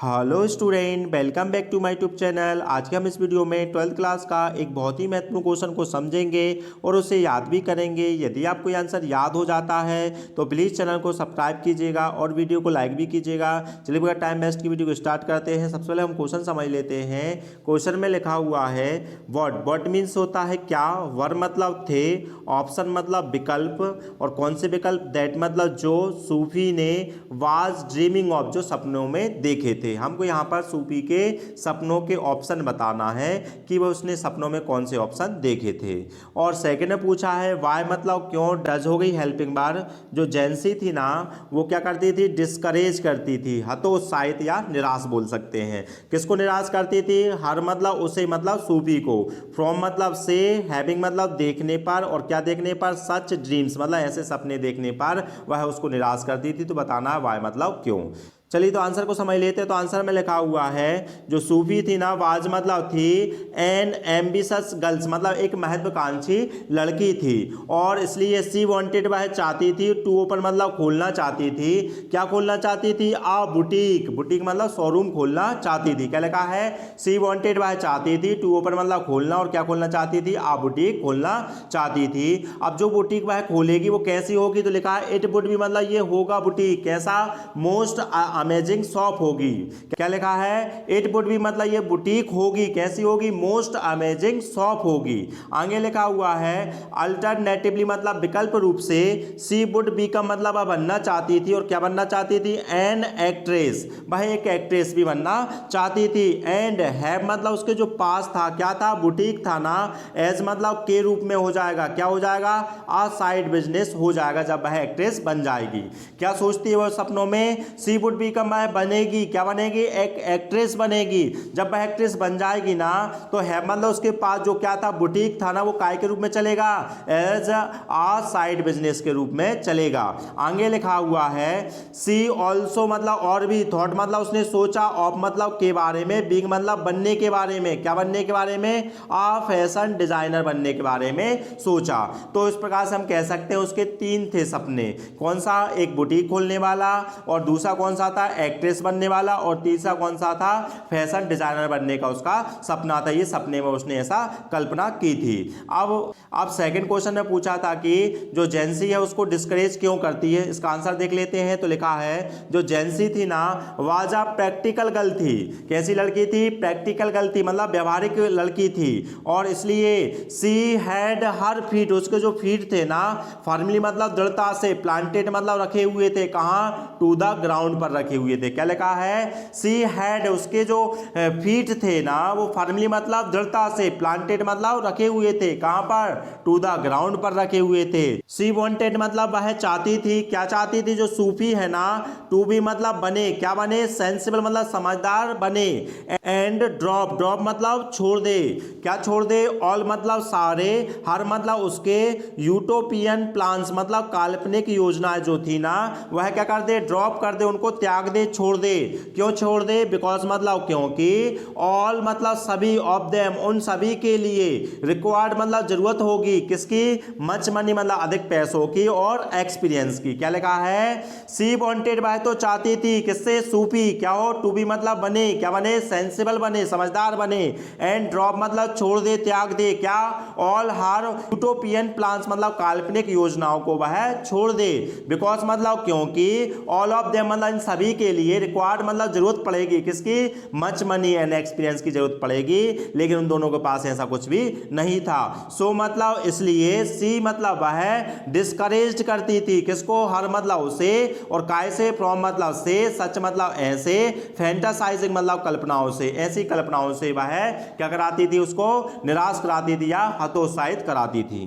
Hello student, welcome back to my YouTube channel. आज के हम इस वीडियो में 12th क्लास का एक बहुत ही महत्वपूर्ण क्वेश्चन को समझेंगे और उसे याद भी करेंगे। यदि आपको ये आंसर याद हो जाता है तो प्लीज़ चैनल को सब्सक्राइब कीजिएगा और वीडियो को लाइक भी कीजिएगा। चलिए बगैर टाइम वेस्ट की वीडियो को स्टार्ट करते हैं। सबसे पहले हम क्वेश्चन समझ लेते हैं। क्वेश्चन में लिखा हुआ है व्हाट मीन्स होता है क्या, वर मतलब थे, ऑप्शन मतलब विकल्प, और कौन से विकल्प, दैट मतलब जो, सूफी ने, वाज ड्रीमिंग ऑफ जो सपनों में देखे थे। हमको यहाँ पर सूफी के सपनों के ऑप्शन बताना है कि वह उसने सपनों में कौन से ऑप्शन देखे थे। और सेकंड में पूछा है वाई मतलब क्यों, डज हो गई हेल्पिंग बार। जो जेंसी थी ना वो क्या करती थी, डिस्करेज करती थी, हतोत्साहित या निराश बोल सकते हैं। किसको निराश करती थी, हर मतलब उसे मतलब सूफी को, फ्रॉम मतलब से, हैविंग मतलब देखने पर, और क्या देखने पर, सच ड्रीम्स मतलब ऐसे सपने देखने पर वह उसको निराश करती थी। तो बताना है वाई मतलब क्यों। चलिए तो आंसर को समझ लेते हैं। तो आंसर में लिखा हुआ है जो सूफी थी ना, वाज मतलब थी, एन एम्बिशस गर्ल्स मतलब एक महत्वाकांक्षी लड़की थी, और इसलिए सी वांटेड वह चाहती थी, टू ओपन मतलब खोलना चाहती थी। क्या खोलना चाहती थी, आ बुटीक, बुटीक मतलब शोरूम खोलना चाहती थी। क्या लिखा है, सी वांटेड वह चाहती थी, टू ओपन मतलब खोलना, और क्या खोलना चाहती थी, आ बुटीक खोलना चाहती थी। अब जो बुटीक वह खोलेगी वो कैसी होगी, तो लिखा है इट वुड भी मतलब ये होगा बुटीक कैसा, मोस्ट अमेजिंग शॉप होगी। क्या लिखा है, इट वुड बी मतलब ये बुटीक होगी कैसी होगी, मोस्ट अमेजिंग शॉप होगी। आगे लिखा हुआ है अल्टरनेटिवली मतलब विकल्प रूप से, सी वुड बिकम मतलब बनना चाहती थी, और क्या बनना चाहती थी, एन एक्ट्रेस, वह एक एक्ट्रेस भी बनना चाहती थी। एंड हैव मतलब उसके जो पास था क्या था, बुटीक था ना, एज मतलब के रूप में हो जाएगा, क्या हो जाएगा, आ साइड बिजनेस हो जाएगा जब वह एक्ट्रेस बन जाएगी। क्या सोचती है वह सपनों में, सी वुड बी बनेगी, क्या बनेगी, एक एक्ट्रेस बनेगी। जब वह एक्ट्रेस बन जाएगी ना तो है मतलब उसके पास जो क्या था, बुटीक था ना, वो काय के रूप में चलेगा, एज आ साइड बिजनेस के रूप में चलेगा। आगे लिखा हुआ है सी ऑल्सो मतलब और भी, थॉट मतलब उसने सोचा, ऑफ मतलब के बारे में, बिग मतलब बनने के बारे में, क्या बनने के बारे में, आ फैशन डिजाइनर बनने के बारे में सोचा। तो इस प्रकार से हम कह सकते हैं उसके तीन थे सपने। कौन सा, एक बुटीक खोलने वाला, और दूसरा कौन सा था, एक्ट्रेस बनने वाला, और तीसरा कौन सा था, फैशन डिजाइनर बनने का उसका सपना था। ये सपने में उसने ऐसा कल्पना की थी। अब सेकंड क्वेश्चन में पूछा था कि जो जेंसी है उसको डिस्करेज क्यों करती है। इसका आंसर देख लेते हैं। तो लिखा है जो जेंसी थी ना, वाज अ प्रैक्टिकल गर्ल थी। कैसी लड़की थी, प्रैक्टिकल गर्ल थी मतलब व्यवहारिक लड़की थी, और इसलिए सी हैड हर फीट, उसके जो फीट थे ना, फर्मली मतलब दृढ़ता से, प्लांटेड मतलब रखे हुए थे, कहाँ, टू द ग्राउंड पर रखे हुए थे। क्या लिखा है, सी हैड उसके जो फीट थे ना वो फर्मली मतलब दृढ़ता से, प्लांटेड मतलब रखे हुए थे, कहां पर, टू द ग्राउंड पर रखे हुए थे। सी वांटेड मतलब वह चाहती थी, क्या चाहती थी, जो सूफी है ना, टू बी मतलब बने, क्या बने, सेंसिबल मतलब समझदार बने, एंड ड्रॉप, ड्रॉप मतलब छोड़ दे, क्या छोड़ दे, ऑल मतलब सारे, हर मतलब उसके, यूटोपियन प्लान्स मतलब काल्पनिक योजनाएं जो थी ना वह क्या कर दे, ड्रॉप कर दे, उनको त्याग दे, छोड़ दे। क्यों छोड़ दे, बिकॉज मतलब क्योंकि, ऑल मतलब सभी, ऑफ देम उन सभी के लिए, रिक्वायर्ड मतलब जरूरत होगी, किसकी, मच मनी मतलब अधिक पैसों की, और एक्सपीरियंस की। क्या लिखा है, सी वांटेड वह तो चाहती थी, किससे, सूफी, क्या हो, टू बी मतलब बने, क्या बने, सेंसिबल बने, समझदार बने, एंड ड्रॉप मतलब छोड़ दे, त्याग दे, क्या, ऑल हर यूटोपियन प्लान्स मतलब काल्पनिक योजनाओं को वह छोड़ दे, बिकॉज मतलब क्योंकि, ऑल ऑफ देम मतलब इन सभी के लिए, रिक्वायर्ड मतलब जरूरत पड़ेगी, किसकी, मच मनी एंड एक्सपीरियंस की जरूरत पड़ेगी, लेकिन उन दोनों के पास ऐसा कुछ भी नहीं था। सो मतलब इसलिए सी मतलब वह डिस्करेज करती थी, किसको, हर मतलब उसे, और काय से, फ्रॉम मतलब से, सच मतलब ऐसे, फैंटासाइजिंग मतलब कल्पनाओं से, ऐसी कल्पनाओं से वह क्या कराती थी, उसको निराश कराती थी या हतोत्साहित कराती थी।